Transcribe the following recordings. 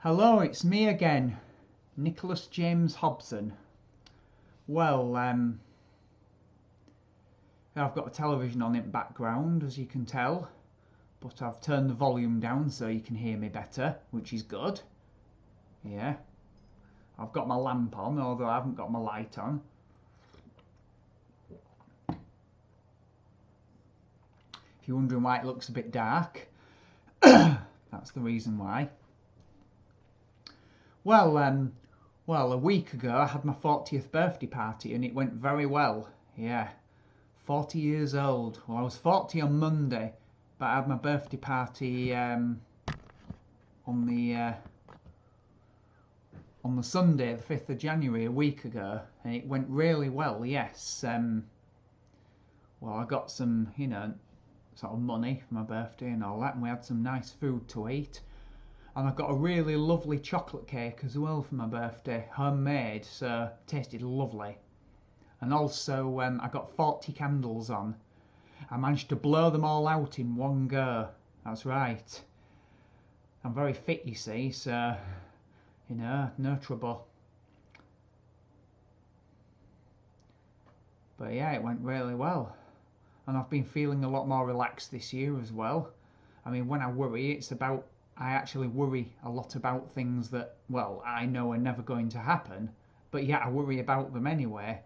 Hello, it's me again, Nicholas James Hobson. Well, I've got a television on in background, as you can tell, but I've turned the volume down so you can hear me better, which is good. Yeah. I've got my lamp on, although I haven't got my light on. If you're wondering why it looks a bit dark, that's the reason why. Well, a week ago I had my 40th birthday party and it went very well. Yeah, 40 years old. Well, I was 40 on Monday, but I had my birthday party on the Sunday, the 5th of January, a week ago, and it went really well. Yes. Well, I got some, sort of money for my birthday and all that, and we had some nice food to eat. And I got a really lovely chocolate cake as well for my birthday, homemade, so it tasted lovely. And also I got 40 candles on. I managed to blow them all out in one go. That's right. I'm very fit, you see, so, no trouble. But yeah, it went really well. And I've been feeling a lot more relaxed this year as well. I mean, when I worry, I actually worry a lot about things that, well, I know are never going to happen, but yet I worry about them anyway.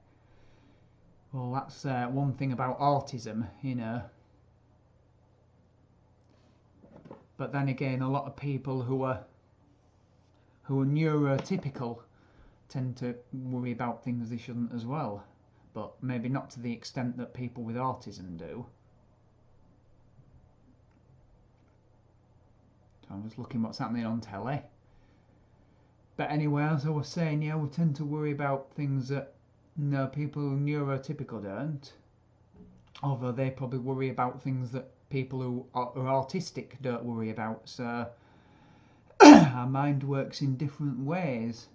Well, that's one thing about autism, But then again, a lot of people who are neurotypical tend to worry about things they shouldn't as well, but maybe not to the extent that people with autism do. I'm just looking what's happening on telly. But anyway, as I was saying, yeah, we tend to worry about things that people who are neurotypical don't. Although they probably worry about things that people who are autistic don't worry about. So our mind works in different ways.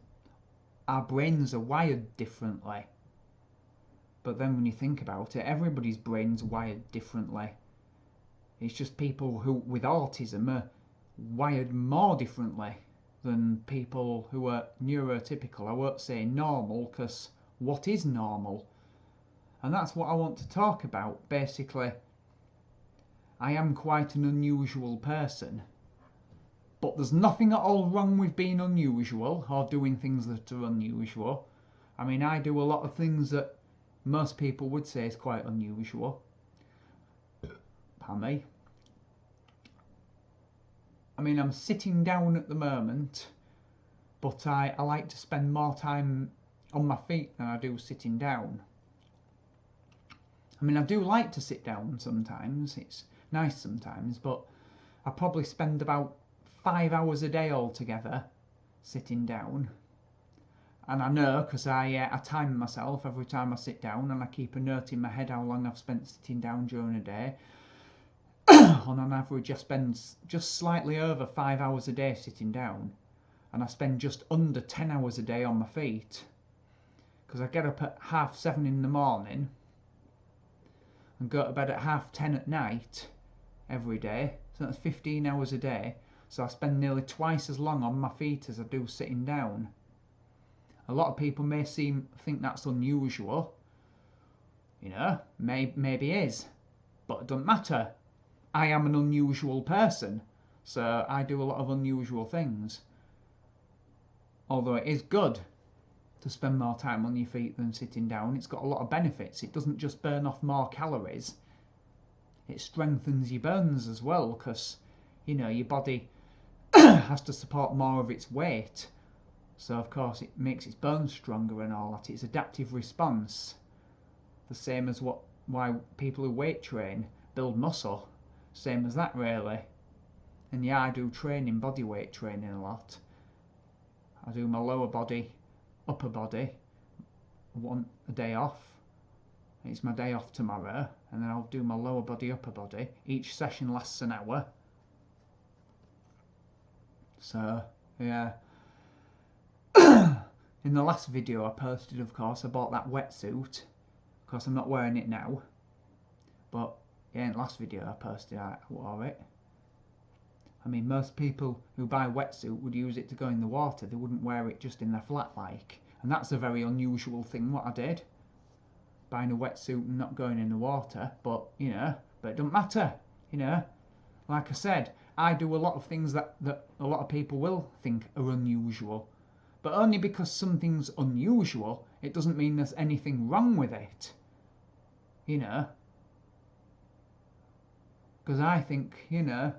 Our brains are wired differently. But then when you think about it, everybody's brain's wired differently. It's just people who with autism are wired more differently than people who are neurotypical. I won't say normal, because what is normal? And that's what I want to talk about. Basically, I am quite an unusual person, but there's nothing at all wrong with being unusual or doing things that are unusual. I mean, I do a lot of things that most people would say is quite unusual. Pardon me. I mean, I'm sitting down at the moment, but I like to spend more time on my feet than I do sitting down. I mean, I do like to sit down sometimes, it's nice sometimes, but I probably spend about 5 hours a day altogether sitting down. And I know, because I time myself every time I sit down, and I keep a note in my head how long I've spent sitting down during a day. On an average, I spend just slightly over 5 hours a day sitting down, and I spend just under 10 hours a day on my feet, because I get up at 7:30 in the morning and go to bed at 10:30 at night every day, so that's 15 hours a day. So I spend nearly twice as long on my feet as I do sitting down. A lot of people may think that's unusual, maybe is, but it doesn't matter. I am an unusual person, so I do a lot of unusual things. Although it is good to spend more time on your feet than sitting down. It's got a lot of benefits. It doesn't just burn off more calories, it strengthens your bones as well, because your body has to support more of its weight, so of course it makes its bones stronger and all that. It's adaptive response, the same as why people who weight train build muscle. Same as that, really. And yeah, I do training, body weight training a lot. I do my lower body, upper body, a day off. It's my day off tomorrow, and then I'll do my lower body, upper body. Each session lasts an hour. So, yeah. In the last video I posted, of course, I bought that wetsuit. Of course, I'm not wearing it now, but yeah, in the last video I posted, I wore it. I mean, most people who buy a wetsuit would use it to go in the water. They wouldn't wear it just in their flat like. And that's a very unusual thing what I did. Buying a wetsuit and not going in the water. But, you know, but it doesn't matter, you know. Like I said, I do a lot of things that a lot of people will think are unusual. But only because something's unusual, it doesn't mean there's anything wrong with it. You know. Because I think, you know,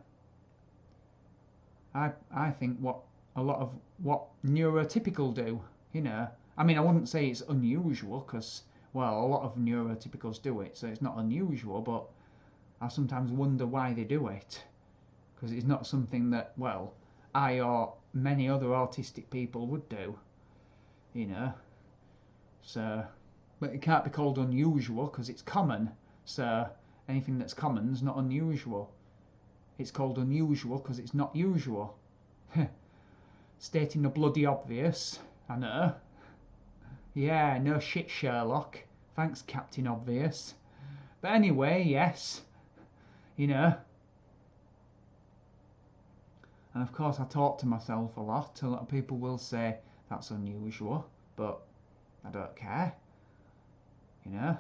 I think what a lot of what neurotypical do, you know. I mean, I wouldn't say it's unusual because, well, a lot of neurotypicals do it, so it's not unusual, but I sometimes wonder why they do it. Because it's not something that, well, I or many other autistic people would do, you know. So, but it can't be called unusual because it's common, so anything that's common is not unusual. It's called unusual because it's not usual. Stating the bloody obvious, I know. Yeah, no shit, Sherlock. Thanks, Captain Obvious. But anyway, yes, you know. And of course I talk to myself a lot. A lot of people will say that's unusual, but I don't care. You know,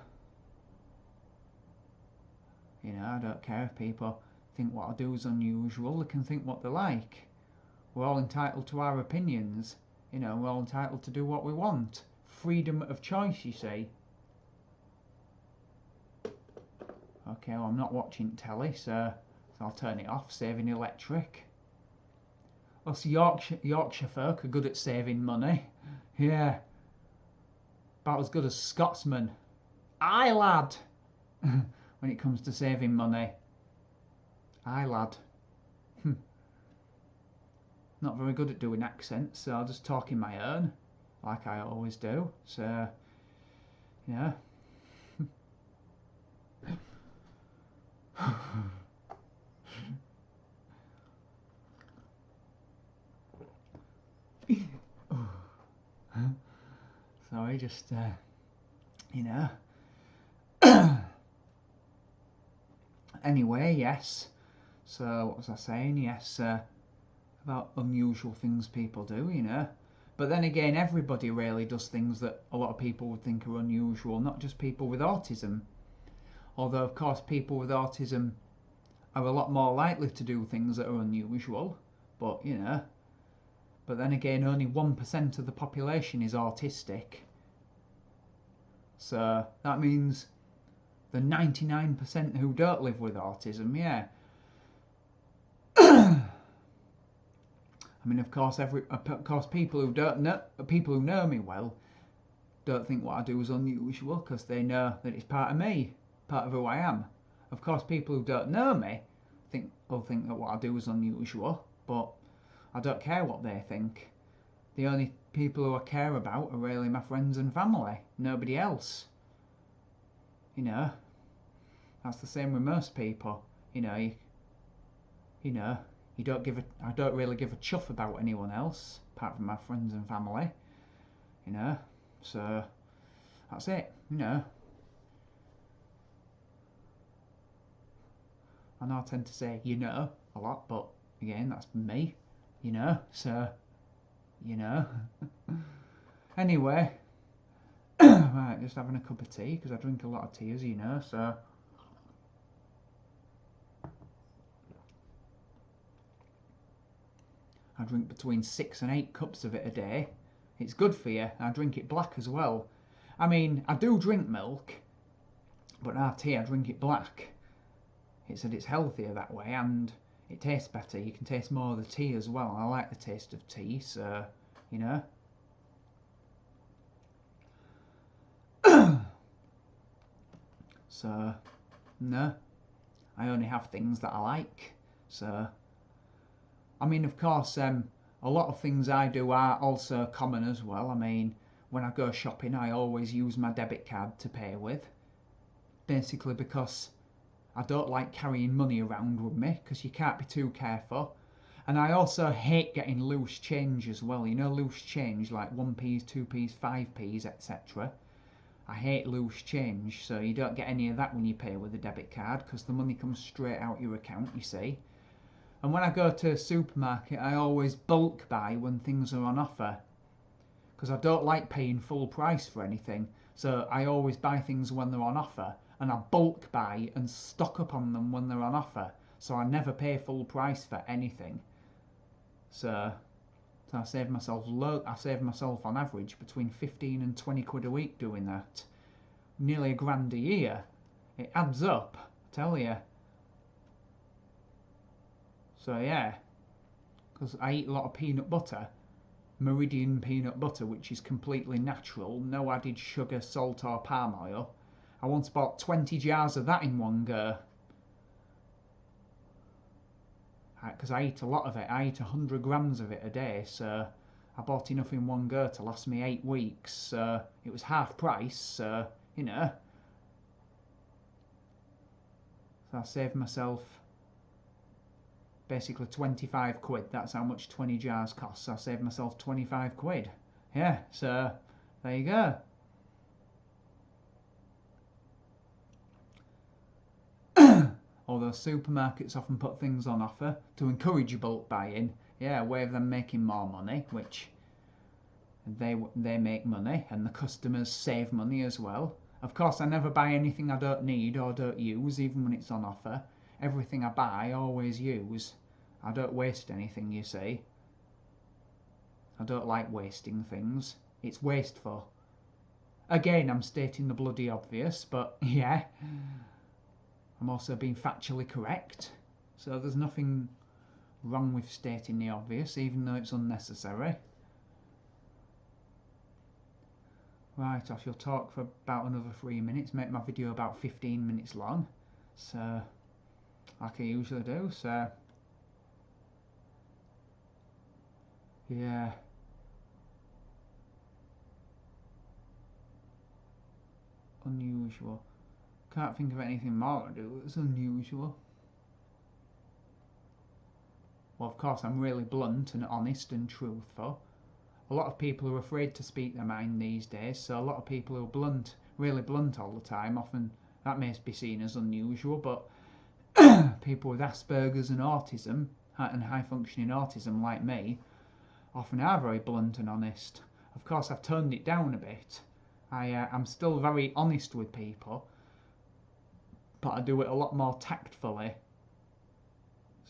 I don't care if people think what I do is unusual. They can think what they like. We're all entitled to our opinions. You know, we're all entitled to do what we want. Freedom of choice, you see. Okay, well, I'm not watching telly, so I'll turn it off, saving electric. Us Yorkshire folk are good at saving money. Yeah. About as good as Scotsmen. Aye, lad. When it comes to saving money. Aye, lad. Not very good at doing accents, so I'll just talk in my own, like I always do. So, yeah. Sorry, just, you know. Anyway, yes. So, what was I saying? Yes, about unusual things people do, you know. But then again, everybody really does things that a lot of people would think are unusual, not just people with autism. Although, of course, people with autism are a lot more likely to do things that are unusual. But, you know. But then again, only 1% of the population is autistic. So, that means the 99% who don't live with autism, yeah. I mean, of course, people who know me well don't think what I do is unusual because they know that it's part of me, part of who I am. Of course, people who don't know me will think that what I do is unusual, but I don't care what they think. The only people who I care about are really my friends and family, nobody else. You know, that's the same with most people. You know, I don't really give a chuff about anyone else apart from my friends and family. You know, so that's it. You know, I know I tend to say you know a lot, but again, that's me. You know, so you know. Anyway, right, just having a cup of tea because I drink a lot of tea, as you know. So. I drink between 6 and 8 cups of it a day. It's good for you. I drink it black as well. I mean, I do drink milk, but our tea, I drink it black. It said it's healthier that way and it tastes better. You can taste more of the tea as well. I like the taste of tea, so, you know. So, no. I only have things that I like, so. I mean, of course, a lot of things I do are also common as well. I mean, when I go shopping, I always use my debit card to pay with. Basically because I don't like carrying money around with me, because you can't be too careful. And I also hate getting loose change as well. You know, loose change, like 1p's, 2p's, 5p's, etc. I hate loose change, so you don't get any of that when you pay with a debit card, because the money comes straight out your account, you see. And when I go to a supermarket, I always bulk buy when things are on offer, because I don't like paying full price for anything. So I always buy things when they're on offer, and I bulk buy and stock up on them when they're on offer. So I never pay full price for anything. So I save myself on average between 15 and 20 quid a week doing that. Nearly a grand a year. It adds up, I tell you. So yeah, because I eat a lot of peanut butter, Meridian peanut butter, which is completely natural, no added sugar, salt or palm oil. I once bought 20 jars of that in one go. Because I eat a lot of it. I eat 100 grams of it a day, so I bought enough in one go to last me 8 weeks. So it was half price, so you know. So I saved myself basically 25 quid. That's how much 20 jars cost. So I saved myself 25 quid. Yeah, so there you go. Although supermarkets often put things on offer to encourage bulk buying, yeah, a way of them making more money, which they make money, and the customers save money as well. Of course, I never buy anything I don't need or don't use, even when it's on offer. Everything I buy, I always use. I don't waste anything, you see. I don't like wasting things. It's wasteful. Again, I'm stating the bloody obvious, but yeah. I'm also being factually correct, so there's nothing wrong with stating the obvious, even though it's unnecessary. Right, I shall talk for about another 3 minutes, make my video about 15 minutes long, so like I usually do, so yeah. Unusual. Can't think of anything more to do that's unusual. Well, of course, I'm really blunt and honest and truthful. A lot of people are afraid to speak their mind these days, so a lot of people who are blunt, really blunt all the time, often that may be seen as unusual, but people with Asperger's and autism, and high-functioning autism like me, often are very blunt and honest. Of course, I've toned it down a bit. I'm still very honest with people, but I do it a lot more tactfully.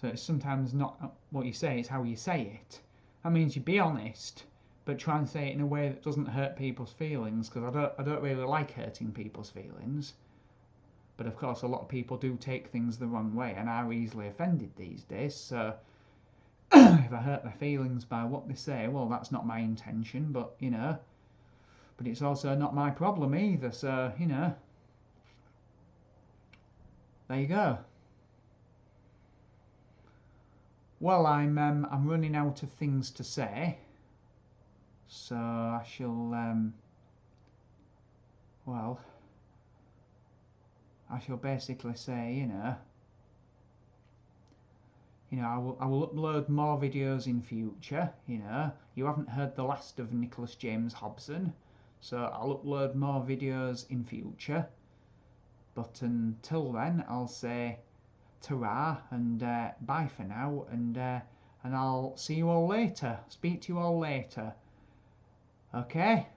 So it's sometimes not what you say, it's how you say it. That means you be honest, but try and say it in a way that doesn't hurt people's feelings, because I don't really like hurting people's feelings. But of course, a lot of people do take things the wrong way and are easily offended these days. So if I hurt their feelings by what they say, well, that's not my intention, but you know. But it's also not my problem either, so you know. There you go. Well, I'm running out of things to say, so I shall well, I shall basically say, you know, I will upload more videos in future. You know, you haven't heard the last of Nicholas James Hobson, so I'll upload more videos in future. But until then, I'll say ta-ra and bye for now, and I'll see you all later. Speak to you all later. Okay?